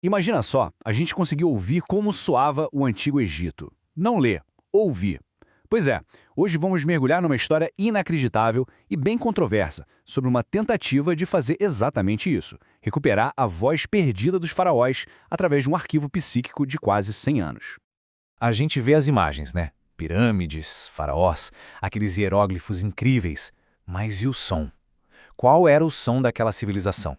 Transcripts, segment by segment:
Imagina só, a gente conseguiu ouvir como soava o Antigo Egito. Não ler, ouvir. Pois é, hoje vamos mergulhar numa história inacreditável e bem controversa sobre uma tentativa de fazer exatamente isso, recuperar a voz perdida dos faraós através de um arquivo psíquico de quase 100 anos. A gente vê as imagens, né? Pirâmides, faraós, aqueles hieróglifos incríveis. Mas e o som? Qual era o som daquela civilização?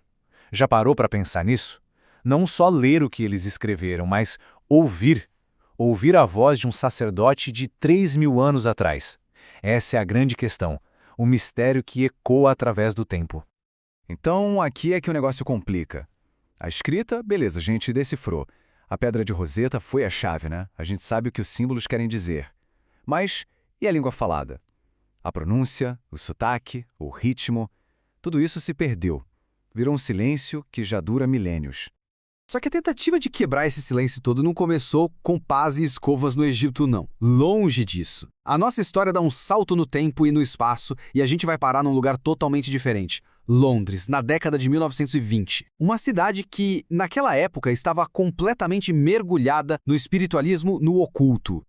Já parou para pensar nisso? Não só ler o que eles escreveram, mas ouvir. Ouvir a voz de um sacerdote de 3.000 anos atrás. Essa é a grande questão, o mistério que ecoa através do tempo. Então, aqui é que o negócio complica. A escrita, beleza, a gente decifrou. A pedra de Roseta foi a chave, né? A gente sabe o que os símbolos querem dizer. Mas e a língua falada? A pronúncia, o sotaque, o ritmo, tudo isso se perdeu. Virou um silêncio que já dura milênios. Só que a tentativa de quebrar esse silêncio todo não começou com paz e escovas no Egito, não. Longe disso. A nossa história dá um salto no tempo e no espaço e a gente vai parar num lugar totalmente diferente. Londres, na década de 1920. Uma cidade que, naquela época, estava completamente mergulhada no espiritualismo, no oculto.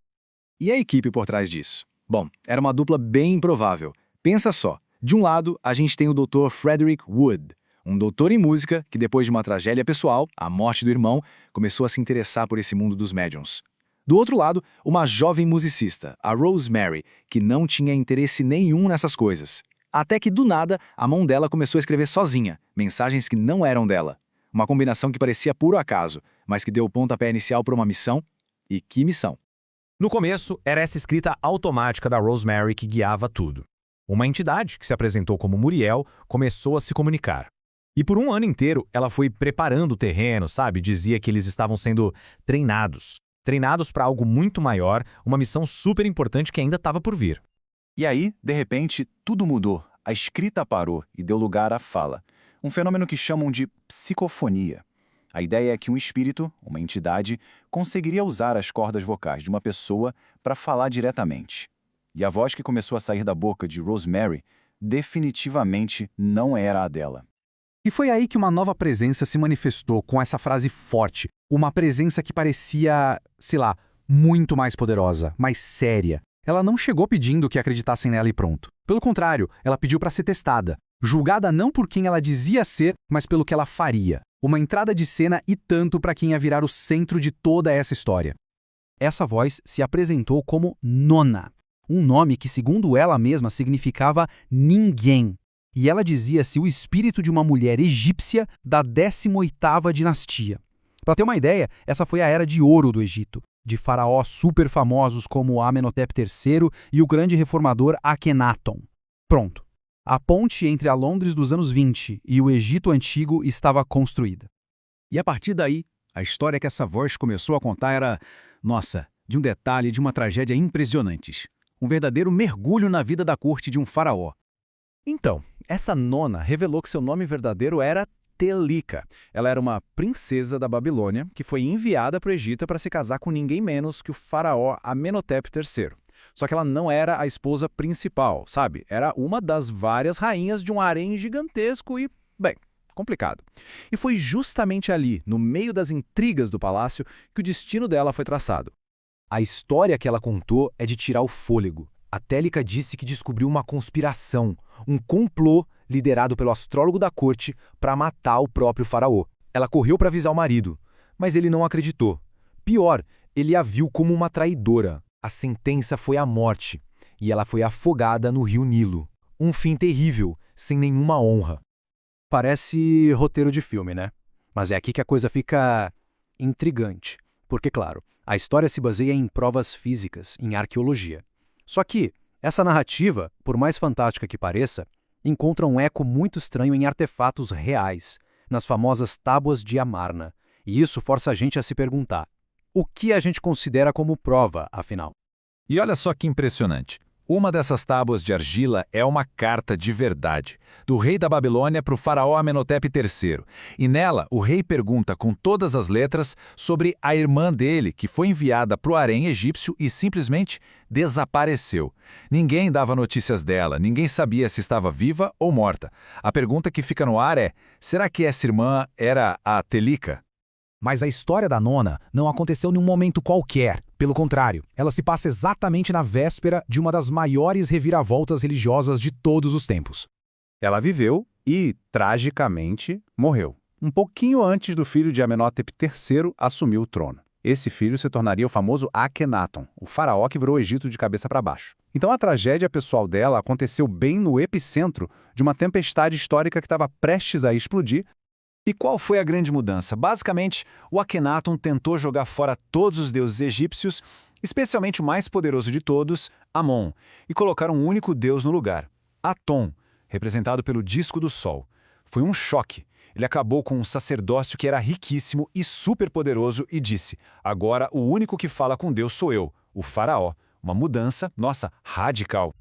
E a equipe por trás disso? Bom, era uma dupla bem improvável. Pensa só, de um lado, a gente tem o Dr. Frederick Wood, um doutor em música que, depois de uma tragédia pessoal, a morte do irmão, começou a se interessar por esse mundo dos médiuns. Do outro lado, uma jovem musicista, a Rosemary, que não tinha interesse nenhum nessas coisas. Até que, do nada, a mão dela começou a escrever sozinha, mensagens que não eram dela. Uma combinação que parecia puro acaso, mas que deu o pontapé inicial para uma missão. E que missão? No começo, era essa escrita automática da Rosemary que guiava tudo. Uma entidade, que se apresentou como Muriel, começou a se comunicar. E por um ano inteiro, ela foi preparando o terreno, sabe? Dizia que eles estavam sendo treinados. Treinados para algo muito maior, uma missão super importante que ainda estava por vir. E aí, de repente, tudo mudou. A escrita parou e deu lugar à fala. Um fenômeno que chamam de psicofonia. A ideia é que um espírito, uma entidade, conseguiria usar as cordas vocais de uma pessoa para falar diretamente. E a voz que começou a sair da boca de Rosemary definitivamente não era a dela. E foi aí que uma nova presença se manifestou com essa frase forte. Uma presença que parecia, sei lá, muito mais poderosa, mais séria. Ela não chegou pedindo que acreditassem nela e pronto. Pelo contrário, ela pediu para ser testada. Julgada não por quem ela dizia ser, mas pelo que ela faria. Uma entrada de cena e tanto para quem ia virar o centro de toda essa história. Essa voz se apresentou como Nona. Um nome que, segundo ela mesma, significava ninguém. E ela dizia-se o espírito de uma mulher egípcia da 18ª dinastia. Para ter uma ideia, essa foi a era de ouro do Egito, de faraós super famosos como Amenhotep III e o grande reformador Akhenaton. Pronto. A ponte entre a Londres dos anos 20 e o Egito antigo estava construída. E a partir daí, a história que essa voz começou a contar era, nossa, de um detalhe de uma tragédia impressionantes. Um verdadeiro mergulho na vida da corte de um faraó. Então, essa nona revelou que seu nome verdadeiro era Telika. Ela era uma princesa da Babilônia que foi enviada para o Egito para se casar com ninguém menos que o faraó Amenhotep III. Só que ela não era a esposa principal, sabe? Era uma das várias rainhas de um harém gigantesco e, bem, complicado. E foi justamente ali, no meio das intrigas do palácio, que o destino dela foi traçado. A história que ela contou é de tirar o fôlego. A Telika disse que descobriu uma conspiração, um complô liderado pelo astrólogo da corte para matar o próprio faraó. Ela correu para avisar o marido, mas ele não acreditou. Pior, ele a viu como uma traidora. A sentença foi a morte, e ela foi afogada no rio Nilo. Um fim terrível, sem nenhuma honra. Parece roteiro de filme, né? Mas é aqui que a coisa fica intrigante. Porque, claro, a história se baseia em provas físicas, em arqueologia. Só que essa narrativa, por mais fantástica que pareça, encontra um eco muito estranho em artefatos reais, nas famosas tábuas de Amarna. E isso força a gente a se perguntar, o que a gente considera como prova, afinal? E olha só que impressionante. Uma dessas tábuas de argila é uma carta de verdade, do rei da Babilônia para o faraó Amenhotep III. E nela, o rei pergunta com todas as letras sobre a irmã dele, que foi enviada para o harém egípcio e simplesmente desapareceu. Ninguém dava notícias dela, ninguém sabia se estava viva ou morta. A pergunta que fica no ar é, será que essa irmã era a Telika? Mas a história da Nona não aconteceu num momento qualquer. Pelo contrário, ela se passa exatamente na véspera de uma das maiores reviravoltas religiosas de todos os tempos. Ela viveu e, tragicamente, morreu. Um pouquinho antes do filho de Amenhotep III assumir o trono. Esse filho se tornaria o famoso Akhenaton, o faraó que virou o Egito de cabeça para baixo. Então a tragédia pessoal dela aconteceu bem no epicentro de uma tempestade histórica que estava prestes a explodir. E qual foi a grande mudança? Basicamente, o Akhenaton tentou jogar fora todos os deuses egípcios, especialmente o mais poderoso de todos, Amon, e colocar um único deus no lugar, Aton, representado pelo disco do sol. Foi um choque. Ele acabou com um sacerdócio que era riquíssimo e superpoderoso e disse: agora o único que fala com Deus sou eu, o faraó. Uma mudança, nossa, radical.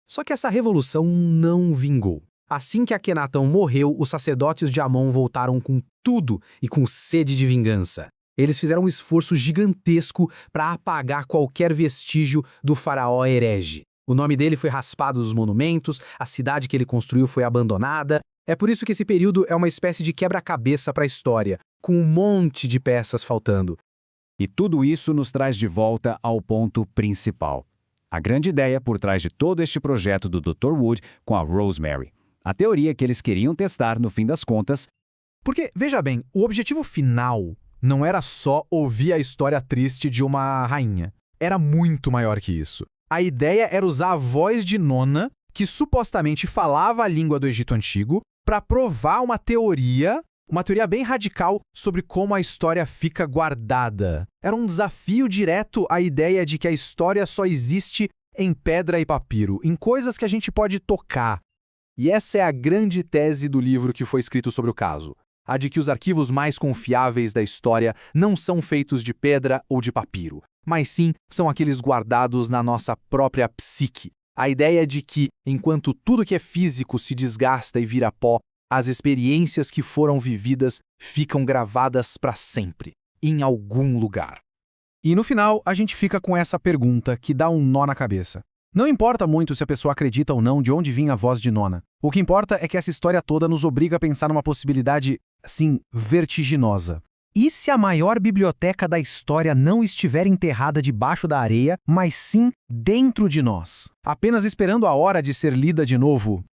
Só que essa revolução não vingou. Assim que Akhenaton morreu, os sacerdotes de Amon voltaram com tudo e com sede de vingança. Eles fizeram um esforço gigantesco para apagar qualquer vestígio do faraó herege. O nome dele foi raspado dos monumentos, a cidade que ele construiu foi abandonada. É por isso que esse período é uma espécie de quebra-cabeça para a história, com um monte de peças faltando. E tudo isso nos traz de volta ao ponto principal. A grande ideia por trás de todo este projeto do Dr. Wood com a Rosemary. A teoria que eles queriam testar, no fim das contas. Porque, veja bem, o objetivo final não era só ouvir a história triste de uma rainha. Era muito maior que isso. A ideia era usar a voz de Nona, que supostamente falava a língua do Egito Antigo, para provar uma teoria bem radical sobre como a história fica guardada. Era um desafio direto à ideia de que a história só existe em pedra e papiro, em coisas que a gente pode tocar. E essa é a grande tese do livro que foi escrito sobre o caso, a de que os arquivos mais confiáveis da história não são feitos de pedra ou de papiro, mas sim são aqueles guardados na nossa própria psique. A ideia de que, enquanto tudo que é físico se desgasta e vira pó, as experiências que foram vividas ficam gravadas para sempre, em algum lugar. E no final, a gente fica com essa pergunta que dá um nó na cabeça. Não importa muito se a pessoa acredita ou não de onde vinha a voz de Nona. O que importa é que essa história toda nos obriga a pensar numa possibilidade, assim, vertiginosa. E se a maior biblioteca da história não estiver enterrada debaixo da areia, mas sim dentro de nós, apenas esperando a hora de ser lida de novo